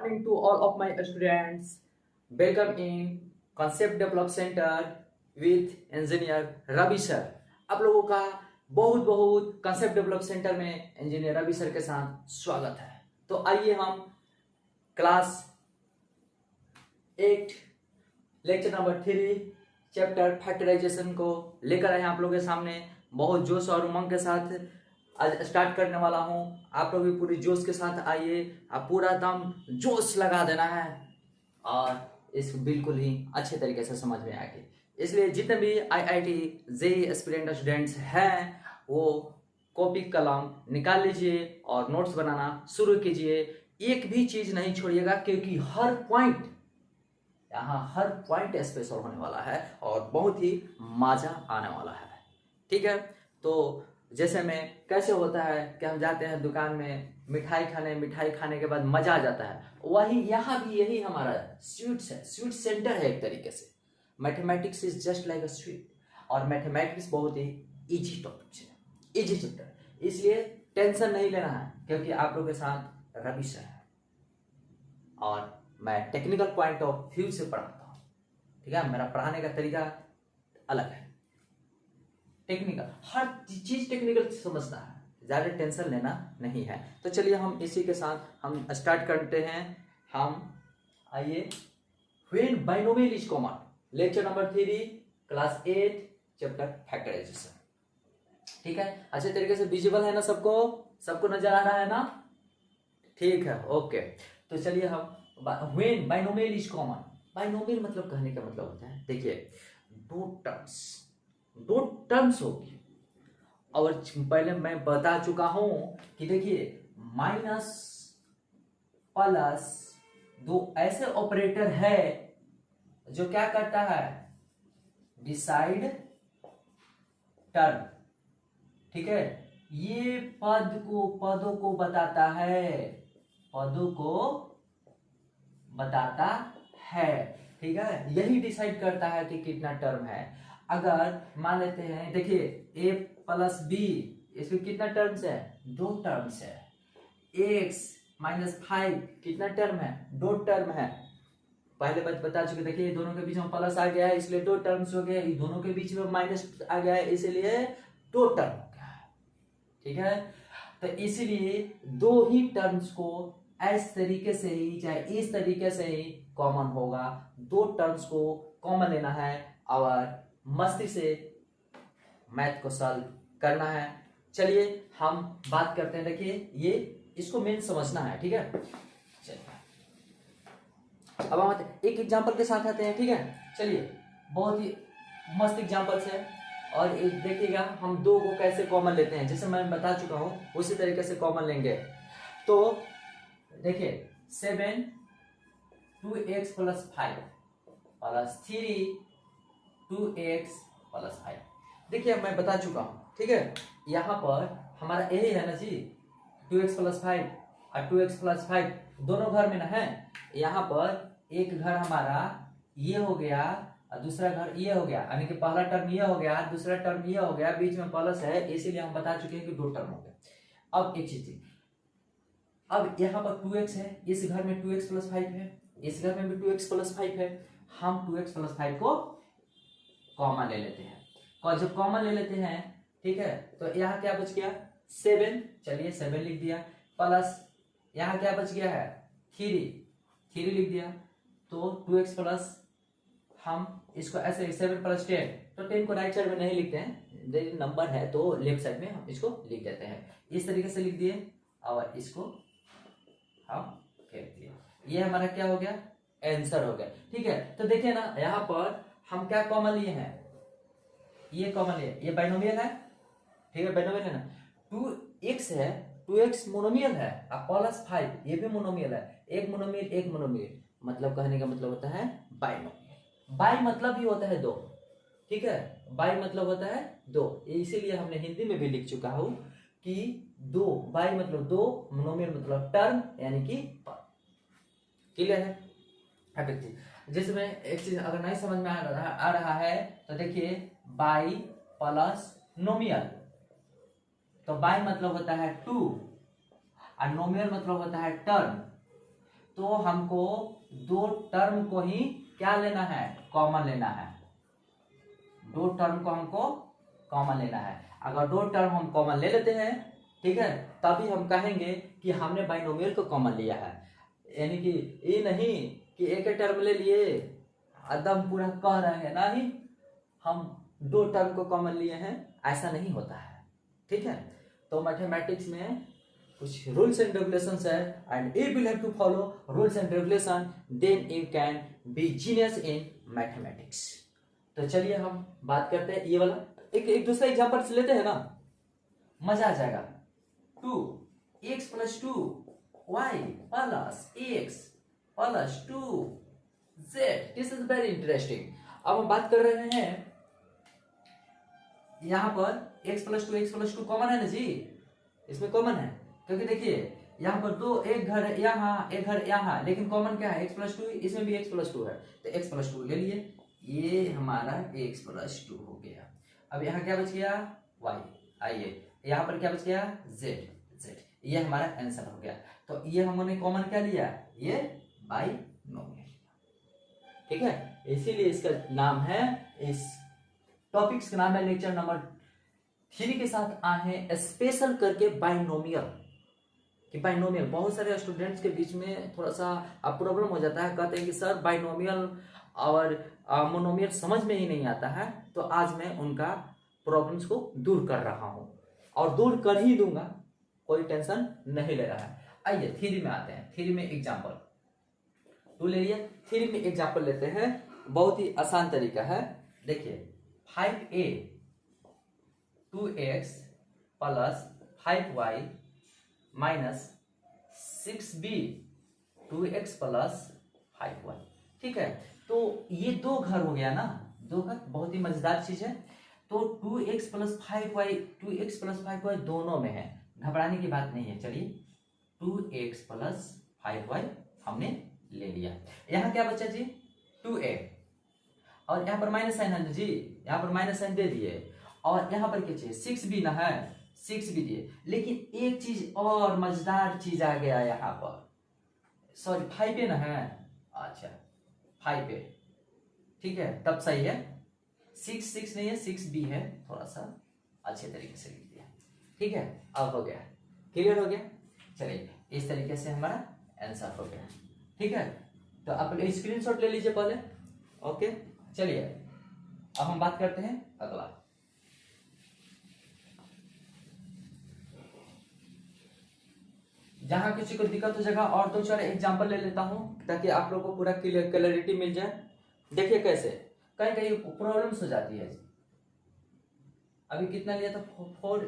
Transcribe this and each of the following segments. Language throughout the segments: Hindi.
Morning to all of my students. Welcome in Concept Develop Center with Engineer Ravi sir. आप लोगों का बहुत बहुत कंसेप्ट डेवलप सेंटर में इंजीनियर रवि सर के साथ स्वागत है। तो आइए हम class 8 lecture number 3 chapter factorisation को लेकर आए आप लोगों के सामने बहुत जोश और उमंग के साथ आज स्टार्ट करने वाला हूं। आप लोग भी पूरी जोश के साथ आइए, आप पूरा दम जोश लगा देना है और इसको बिल्कुल ही अच्छे तरीके से समझ में आएगी। इसलिए जितने भी आईआईटी जेईई एस्पिरेंट स्टूडेंट्स हैं वो कॉपी कलम निकाल लीजिए और नोट्स बनाना शुरू कीजिए। एक भी चीज नहीं छोड़िएगा क्योंकि हर पॉइंट हर पॉइंट स्पेशल होने वाला है और बहुत ही मजा आने वाला है। ठीक है, तो जैसे में कैसे होता है कि हम जाते हैं दुकान में मिठाई खाने के बाद मजा आ जाता है, वही यहाँ भी यही हमारा स्वीट्स है, स्वीट सेंटर है एक तरीके से। Mathematics is just like a sweet और मैथमेटिक्स बहुत ही इजी टॉपिक है, इजी चैप्टर। इसलिए टेंशन नहीं लेना है क्योंकि आप लोग के साथ रवि सर है और मैं टेक्निकल पॉइंट ऑफ व्यू से पढ़ाता हूँ। ठीक है, मेरा पढ़ाने का तरीका अलग है, टेक्निकल, हर चीज टेक्निकल समझना है, ज्यादा टेंशन लेना नहीं है। तो चलिए हम इसी के साथ हम स्टार्ट करते हैं। हम आइए when binomial is common, lecture number 3 class 8 chapter factorisation. ठीक है, अच्छे तरीके से विजिबल है ना, सबको नजर आ रहा है ना? ठीक है, ओके। तो चलिए हम when binomial is common, binomial मतलब कहने का मतलब होता है, देखिए दो टर्म्स होगी और पहले मैं बता चुका हूं कि देखिए माइनस प्लस दो ऐसे ऑपरेटर है जो क्या करता है, डिसाइड टर्म। ठीक है, ये पदों को बताता है। ठीक है, यही डिसाइड करता है कि कितना टर्म है। अगर मान लेते हैं, देखिए a प्लस बी, इसमें कितना टर्म्स है, 2 टर्म्स है। x माइनस 5 कितना टर्म है, 2 टर्म है। पहले बता चुके, देखिए दोनों के बीच में प्लस आ गया है इसलिए 2 टर्म्स हो गए, दोनों के बीच में माइनस आ गया है इसलिए 2 टर्म हो गया है। ठीक है, तो इसलिए 2 ही टर्म्स को इस तरीके से ही चाहे इस तरीके से ही कॉमन होगा, 2 टर्म्स को कॉमन लेना है और मस्ती से मैथ को सॉल्व करना है। चलिए हम बात करते हैं, देखिए ये इसको मेन समझना है। ठीक है, चलिए अब हम एक एग्जांपल के साथ आते हैं। ठीक है, चलिए बहुत ही मस्त एग्जांपल है और देखिएगा हम 2 को कैसे कॉमन लेते हैं, जैसे मैं बता चुका हूं उसी तरीके से कॉमन लेंगे। तो देखिए 7 2x plus 5 plus 3 2x plus 5। देखिए मैं बता चुका हूं, ठीक है, यहाँ पर हमारा यही है ना जी, 2x प्लस 5 और 2x प्लस 5 दोनों घर में ना है। यहाँ पर एक घर हमारा ये हो गया और दूसरा घर ये हो गया, यानी कि पहला टर्म ये हो गया, दूसरा टर्म ये हो गया, बीच में प्लस है, इसीलिए हम बता चुके हैं कि 2 टर्म हो गया। अब एक चीज थी, अब यहाँ पर 2x है, इस घर में 2x प्लस 5 है, इस घर में भी 2x प्लस 5 है। हम 2x प्लस 5 को कॉमन ले लेते हैं, और जब कॉमन ले लेते हैं, ठीक है, तो यहाँ क्या बच गया 7, चलिए 7 लिख दिया, प्लस यहाँ क्या बच गया है 3 लिख दिया। तो 2x प्लस, हम इसको ऐसे 7 प्लस 10, तो 10 को राइट साइड में नहीं लिखते हैं, नंबर है तो लेफ्ट साइड में हम इसको लिख देते हैं, इस तरीके से लिख दिए और इसको हम फेंक दिए। ये हमारा क्या हो गया, आंसर हो गया। ठीक है, तो देखिए ना यहाँ पर हम क्या कॉमन लिए हैं, ये कॉमन लिए, ये बाइनोमियल है। ठीक है, बाइनोमियल है ना, 2x है, 2x मोनोमियल है और प्लस 5 ये भी मोनोमियल है, एक मोनोमियल, मतलब कहने का मतलब होता है बाइनोमियल। बाई मतलब ही होता है 2। ठीक है, बाई मतलब होता है 2, इसीलिए हमने हिंदी में भी लिख चुका हूं कि 2, बाई मतलब 2, मोनोमियल मतलब टर्म यानी कि पद। क्लियर है? जिसमें एक चीज अगर नहीं समझ में आ रहा है तो देखिए बाई प्लस नोमियल, तो बाई मतलब होता है 2 और नोमियल मतलब होता है टर्म। तो हमको दो टर्म को ही क्या लेना है, कॉमन लेना है। दो टर्म को हमको कॉमन लेना है। अगर दो टर्म हम कॉमन ले लेते हैं, ठीक है, तभी हम कहेंगे कि हमने बाइनोमियल को कॉमन लिया है। यानी कि ये नहीं कि एक टर्म ले लिए एकदम पूरा कह रहे हैं, ना ही हम दो टर्म को कॉमन लिए हैं, ऐसा नहीं होता है। ठीक है, तो मैथमेटिक्स में कुछ रूल्स एंड रेगुलेशंस है, and if you have to follow rules and regulation then you can be genius in mathematics. तो चलिए हम बात करते हैं ये वाला, एक दूसरा एग्जांपल लेते हैं ना, मजा आ जाएगा। 2x + 2y + x + 2z, this is very interesting. अब हम बात कर रहे हैं यहां पर x + 2 कॉमन है ना जी, इसमें कॉमन है, क्योंकि देखिए यहाँ पर दो, एक घर यहाँ एक घर यहाँ, लेकिन कॉमन क्या है, x + 2, इसमें भी x + 2 है, तो x + 2 ले लिए, ये हमारा x + 2 हो गया। अब यहाँ क्या बच गया, y, आइए यहाँ पर क्या बच गया, z, ये हमारा आंसर हो गया। तो ये हमने कॉमन क्या लिया, ये बाइनोमियल। ठीक है, इसीलिए इसका नाम है, इस टॉपिक्स का नाम है लेक्चर नंबर 3 के साथ आए हैं स्पेशल करके बाइनोमियल। कि बाइनोमियल बहुत सारे स्टूडेंट्स के बीच में थोड़ा सा प्रॉब्लम हो जाता है, कहते हैं कि सर बाइनोमियल और मोनोमियल समझ में ही नहीं आता है। तो आज मैं उनका प्रॉब्लम्स को दूर कर रहा हूं और दूर कर ही दूंगा, कोई टेंशन नहीं ले रहा है। आइए थ्योरी में आते हैं। थ्योरी में एग्जांपल 2 ले लिया, थ्योरी में एग्जांपल लेते हैं, बहुत ही आसान तरीका है। देखिए 5a 2x + 5y - 6b 2x + 5y। ठीक है, तो ये दो घर हो गया ना, दो घर, बहुत ही मजेदार चीज है। तो 2x + 5y दोनों में है, घबराने की बात नहीं है। चलिए 2x + 5y हमने ले लिया। यहाँ क्या बचा जी, 2a, और यहाँ पर माइनस साइन है जी, यहाँ पर माइनस साइन दे दिए, और यहाँ पर क्या चाहिए, 6b ना है, 6b दिए। लेकिन एक चीज और मजेदार चीज आ गया यहाँ पर, सॉरी 5a ना है, अच्छा 5a, ठीक है, तब सही है। 6 नहीं है, 6b है, थोड़ा सा अच्छे तरीके से लिख दिया। ठीक है, अब हो गया, क्लियर हो गया। चलिए इस तरीके से हमारा आंसर हो गया। ठीक है, तो आप स्क्रीनशॉट ले लीजिए पहले। ओके, चलिए अब हम बात करते हैं अगला। जहां किसी को दिक्कत हो जाएगा और 2-4 एग्जांपल ले लेता हूं ताकि आप लोगों को पूरा क्लैरिटी मिल जाए। देखिए कैसे कहीं कहीं प्रॉब्लम्स हो जाती है। अभी कितना लिया था, 4,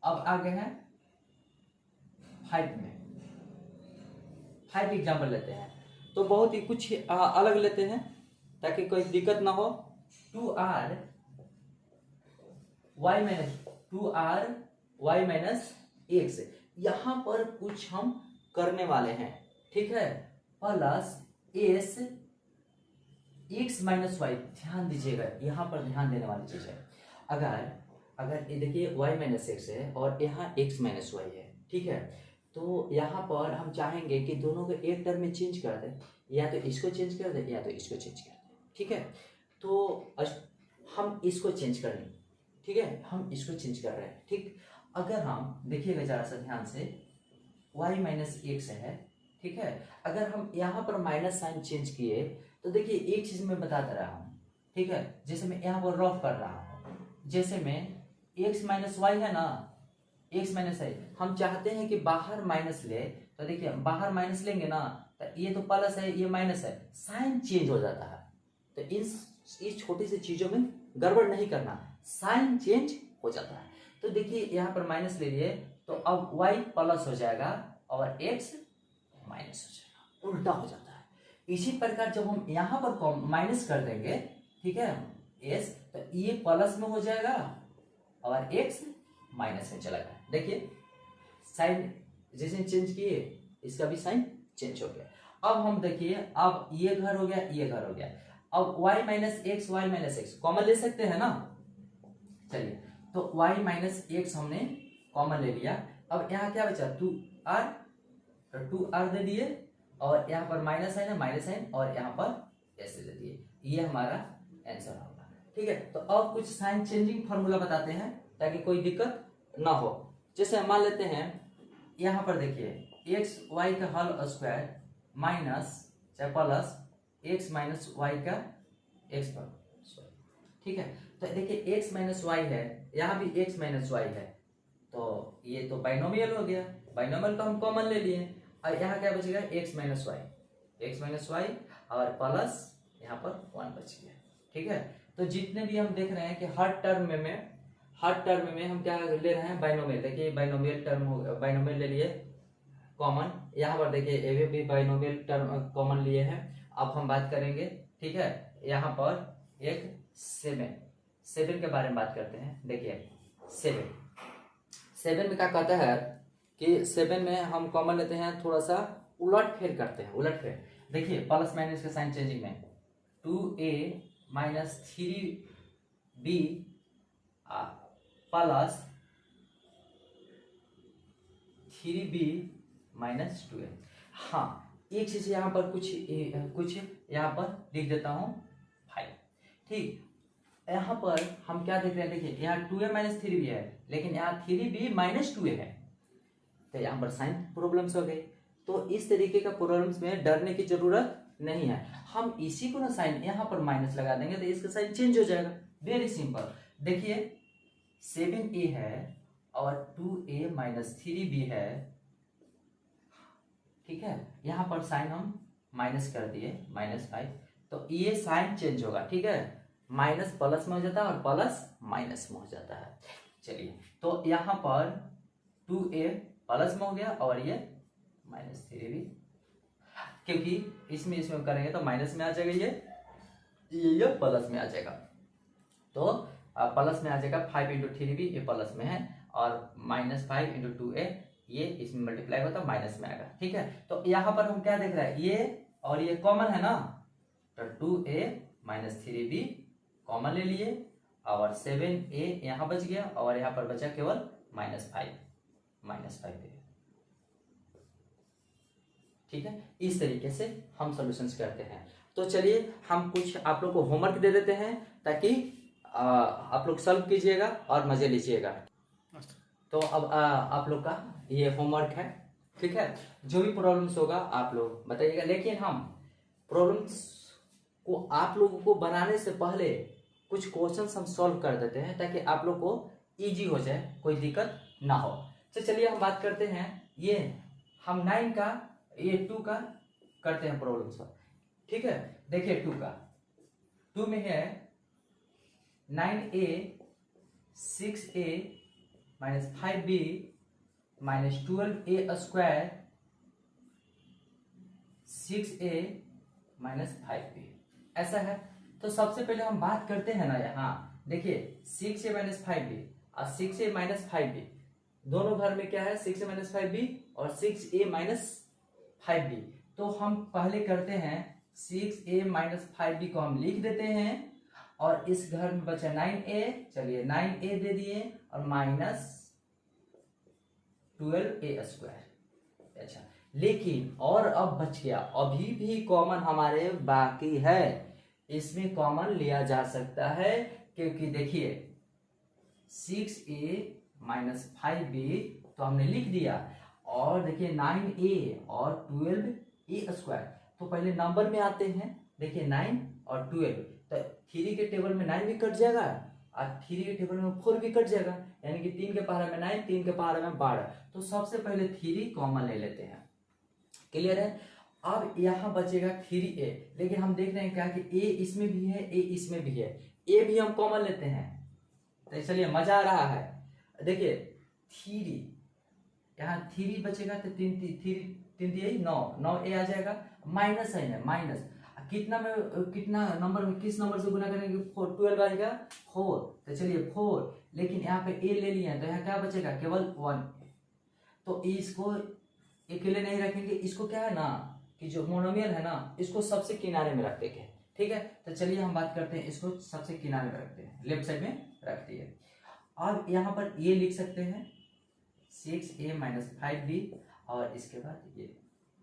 अब आ गए हैं 5 में। 5 एग्जाम्पल लेते हैं, तो बहुत ही कुछ अलग लेते हैं ताकि कोई दिक्कत ना हो। 2r y - x, यहां पर कुछ हम करने वाले हैं, ठीक है, प्लस s x - y। ध्यान दीजिएगा, यहां पर ध्यान देने वाली चीज है। अगर ये देखिए y - x है और यहाँ x - y है, ठीक है, तो यहाँ पर हम चाहेंगे कि दोनों को एक टर्म में चेंज कर दें, या तो इसको चेंज कर दें या तो इसको चेंज कर दें। ठीक है, तो हम इसको चेंज कर लें, ठीक है, हम इसको चेंज कर रहे हैं। ठीक, अगर हम देखिएगा जरा सा ध्यान से, y - x है, ठीक है, अगर हम यहाँ पर माइनस साइन चेंज किए तो देखिए एक चीज मैं बता दे रहा हूँ, ठीक है, जैसे मैं यहाँ पर रफ कर रहा हूँ, जैसे मैं x - y है ना, x - y, हम चाहते हैं कि बाहर माइनस ले, तो देखिए बाहर माइनस लेंगे ना, तो ये तो प्लस है, ये माइनस है, साइन चेंज हो जाता है। तो इस छोटी सी चीजों में गड़बड़ नहीं करना, साइन चेंज हो जाता है। तो देखिए यहाँ पर माइनस ले लिए, तो अब y प्लस हो जाएगा और x माइनस हो जाएगा, उल्टा हो जाता है। इसी प्रकार जब हम यहाँ पर माइनस कर देंगे, ठीक है, s, तो ये प्लस में हो जाएगा और x माइनस में चला गया। देखिए साइन जैसे चेंज किए, इसका भी साइन चेंज हो गया। अब हम देखिए, अब ये घर हो गया, ये घर हो गया, अब y - x कॉमन ले सकते हैं ना। चलिए, तो y - x हमने कॉमन ले लिया। अब यहाँ क्या बचा, 2r तो 2r दे दिए, और यहाँ पर माइनस साइन है, माइनस साइन, और यहाँ पर ऐसे दे दिए। ये हमारा आंसर होगा। ठीक है, तो अब कुछ साइन चेंजिंग फॉर्मूला बताते हैं ताकि कोई दिक्कत ना हो। जैसे मान लेते हैं यहाँ पर देखिए एक्स वाई का होल स्क्वायर माइनस चाहे प्लस एक्स माइनस वाई का एक्स पर, ठीक है। तो देखिए एक्स माइनस वाई है, यहाँ भी एक्स माइनस वाई है, तो ये तो बाइनोमियल हो गया, बाइनोमियल को हम कॉमन ले लिए, और यहाँ क्या बचेगा एक्स माइनस वाई और प्लस यहाँ पर 1 बच गया। ठीक है, तो जितने भी हम देख रहे हैं कि हर टर्म में हम क्या ले रहे हैं, बाइनोमियल। देखिए बाइनोमियल टर्म हो, बाइनोमियल ले लिए कॉमन, यहाँ पर देखिए ये भी बाइनोमियल टर्म कॉमन लिए हैं। अब हम बात करेंगे, ठीक है, यहाँ पर एक 7 के बारे में बात करते हैं। देखिए 7 में क्या कहता है कि 7 में हम कॉमन लेते हैं, थोड़ा सा उलट फेर करते हैं, उलट फेर। देखिए प्लस माइनस के साइन चेंजिंग में 2a minus 3b plus 3b minus 2a। हाँ, एक चीज यहाँ पर कुछ यहाँ पर लिख देता हूँ 5। ठीक, यहाँ पर हम क्या देख रहे हैं, देखिए यहाँ 2a माइनस 3b है, लेकिन यहाँ 3b माइनस 2a है, तो यहाँ पर साइन प्रॉब्लम्स हो गई। तो इस तरीके का प्रॉब्लम्स में डरने की जरूरत नहीं है। हम इसी को ना साइन यहाँ पर माइनस लगा देंगे तो इसका साइन चेंज हो जाएगा। Very simple. देखिए 7a है और 2a माइनस 3b है, ठीक है, यहाँ पर साइन हम माइनस कर दिए -5, तो ये साइन चेंज होगा। ठीक है, माइनस प्लस में हो जाता है और प्लस माइनस में हो जाता है। चलिए, तो यहाँ पर 2a प्लस में हो गया और ये -3b, क्योंकि इसमें करेंगे तो माइनस में आ जाएगा, ये प्लस में आ जाएगा, तो प्लस में आ जाएगा 5 × 3b, ये प्लस में है, और -5 × 2a ये इसमें मल्टीप्लाई होता है, माइनस में आएगा। ठीक है, तो यहाँ पर हम क्या देख रहे हैं, ये और ये कॉमन है ना, तो 2a माइनस 3b कॉमन ले लिए, और 7a यहाँ बच गया, और यहाँ पर बचा केवल -5 ठीक है, इस तरीके से हम सॉल्यूशंस करते हैं। तो चलिए हम कुछ आप लोग को होमवर्क दे देते हैं ताकि आप लोग सॉल्व कीजिएगा और मजे लीजिएगा। तो अब आप लोग का ये होमवर्क है, ठीक है। जो भी प्रॉब्लम्स होगा आप लोग बताइएगा, लेकिन हम प्रॉब्लम्स को आप लोगों को बनाने से पहले कुछ क्वेश्चंस हम सॉल्व कर देते हैं ताकि आप लोग को इजी हो जाए, कोई दिक्कत ना हो। तो चलिए हम बात करते हैं, ये हम 9 का, ये 2 का करते हैं प्रॉब्लम सॉल्व। ठीक है, देखिए 2 में है 9a 6a minus 5b minus 12a square 6a minus 5b, ऐसा है। तो सबसे पहले हम बात करते हैं ना, यहाँ देखिए 6a माइनस 5b और 6a माइनस 5b दोनों घर में क्या है, 6a माइनस 5b और 6a माइनस 5b। तो हम पहले करते हैं 6a माइनस 5b को हम लिख देते हैं, और इस घर में बचा 9a, चलिए 9a दे दिए, और माइनस 12a स्क्वायर। अच्छा, लेकिन और अब बच गया, अभी भी कॉमन हमारे बाकी है, इसमें कॉमन लिया जा सकता है, क्योंकि देखिए 6a माइनस 5b तो हमने लिख दिया, और देखिए 9a और 12a स्क्वायर, तो पहले नंबर में आते हैं। देखिए 9 और 12, तो 3 के टेबल में 9 भी कट जाएगा और 3 के टेबल में 4 भी कट जाएगा, यानी कि 3 के पहाड़े में 9, 3 के पहाड़े में 12। तो सबसे पहले 3 कॉमन ले लेते हैं, क्लियर है। अब यहाँ बचेगा 3a, लेकिन हम देख रहे हैं क्या कि a इसमें भी है, a इसमें भी है, a भी हम कॉमन लेते हैं। तो चलिए मजा आ रहा है। देखिए 3 यहाँ 3 बचेगा, तो 3 9a आ जाएगा, माइनस साइन है, माइनस कितना नंबर में, किस नंबर से गुना करेंगे, 4, 12 आएगा 4, तो चलिए 4, लेकिन यहाँ पे a ले लिया, तो यहाँ क्या बचेगा, केवल 1। तो इसको अकेले नहीं रखेंगे, इसको क्या है ना कि जो मोनोमियल है ना, इसको सबसे किनारे में रख देंगे। ठीक है, तो चलिए हम बात करते हैं, इसको सबसे किनारे में रखते हैं, लेफ्ट साइड में रख दिए। अब यहाँ पर ये लिख सकते हैं 6a माइनस 5b, और इसके बाद ये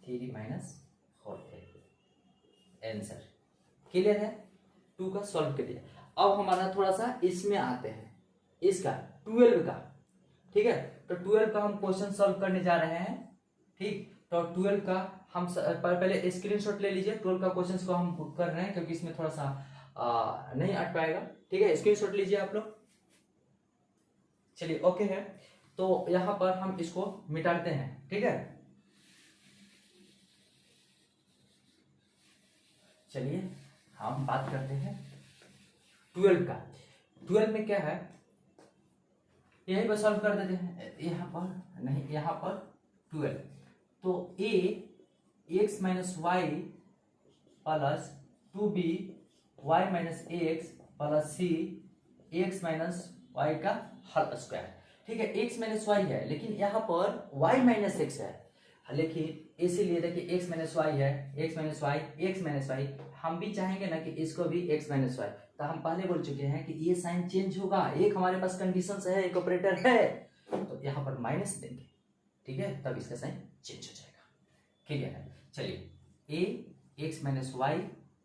3 माइनस 4 आंसर क्लियर है। 2 का सॉल्व कर दिया। अब हमारा थोड़ा सा इसमें आते हैं, इसका 12 का, ठीक है। तो 12 का हम क्वेश्चन सॉल्व करने जा रहे हैं, ठीक। तो 12 का हम पहले स्क्रीनशॉट ले लीजिए। 12 का क्वेश्चन को हम कर रहे हैं क्योंकि इसमें थोड़ा सा नहीं अट पाएगा, ठीक है। स्क्रीनशॉट लीजिए आप लोग। चलिए ओके है। तो यहां पर हम इसको मिटाते हैं, ठीक है। चलिए हम बात करते हैं 12 का। 12 में क्या है, यही पर सॉल्व कर देते हैं। यहां पर नहीं, यहां पर 12, तो a x minus y plus 2b y minus x plus c x minus y का होल स्क्वायर, ठीक है। x माइनस वाई है लेकिन यहाँ पर y माइनस एक्स है, लेकिन इसीलिए देखिए x माइनस वाई है, x minus y, x minus y. हम भी चाहेंगे ना कि इसको भी x माइनस वाई, तो हम पहले बोल चुके हैं कि ये साइन चेंज होगा। एक हमारे पास कंडीशन है, एक ऑपरेटर है, तो यहाँ पर माइनस देंगे, ठीक है, तब इसका साइन चेंज हो जाएगा। क्लियर है। चलिए a x माइनस वाई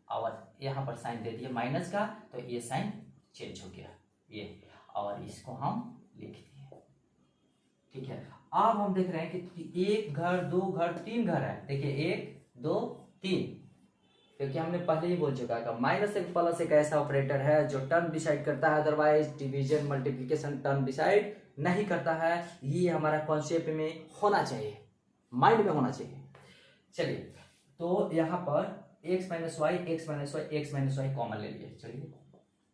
और यहाँ पर साइन दे दिया माइनस का, तो ये साइन चेंज हो गया ये, और इसको हम लिख दिए, ठीक है। अब हम देख रहे हैं कि 1 घर 2 घर 3 घर है। देखिए 1 2 3, क्योंकि हमने पहले ही बोल चुका है माइनस एक प्लस एक ऐसा ऑपरेटर है जो टर्म डिसाइड करता है, otherwise division multiplication term decide नहीं करता है। ये हमारा कॉन्सेप्ट में होना चाहिए, माइंड में होना चाहिए। चलिए तो यहाँ पर x minus y, x minus y, x minus y common ले लिए। चलिए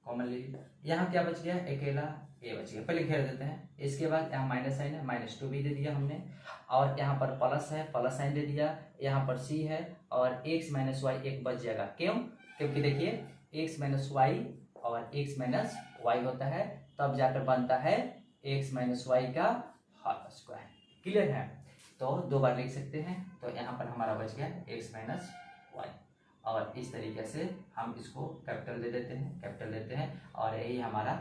कॉमन ले लिए। यहाँ क्या बच गया, अकेला a बच गया, पहले घेर देते हैं। इसके बाद यहाँ माइनस साइन है, माइनस 2 भी दे दिया हमने, और यहाँ पर प्लस है, प्लस साइन दे दिया। यहाँ पर c है और x माइनस वाई एक बच जाएगा। क्यों? क्योंकि देखिए x माइनस वाई और x माइनस वाई होता है, तब जाकर बनता है x माइनस वाई का होल स्क्वायर। क्लियर है। तो 2 बार लिख सकते हैं, तो यहाँ पर हमारा बच गया x माइनस वाई, और इस तरीके से हम इसको कैपिटल दे देते हैं, कैपिटल देते हैं, और यही हमारा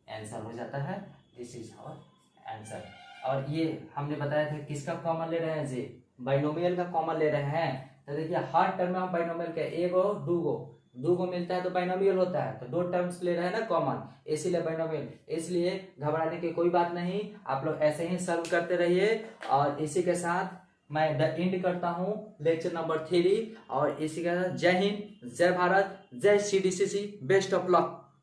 आंसर हो जाता है। This is our answer. और ये हमने बताया था किसका कॉमन ले रहे हैं जी, बाइनोमियल का कॉमन ले रहे हैं। तो देखिए हर टर्म में हम बाइनोमियल के एगो दो गो मिलता है तो बाइनोमियल होता है, तो 2 टर्म्स ले रहे हैं ना कॉमन, इसीलिए बाइनोमियल। इसलिए घबराने की कोई बात नहीं, आप लोग ऐसे ही सॉल्व करते रहिए। और इसी के साथ मैं द एंड करता हूँ लेक्चर नंबर 3, और इसी के साथ जय हिंद, जय भारत, जय CDCC, बेस्ट ऑफ लक।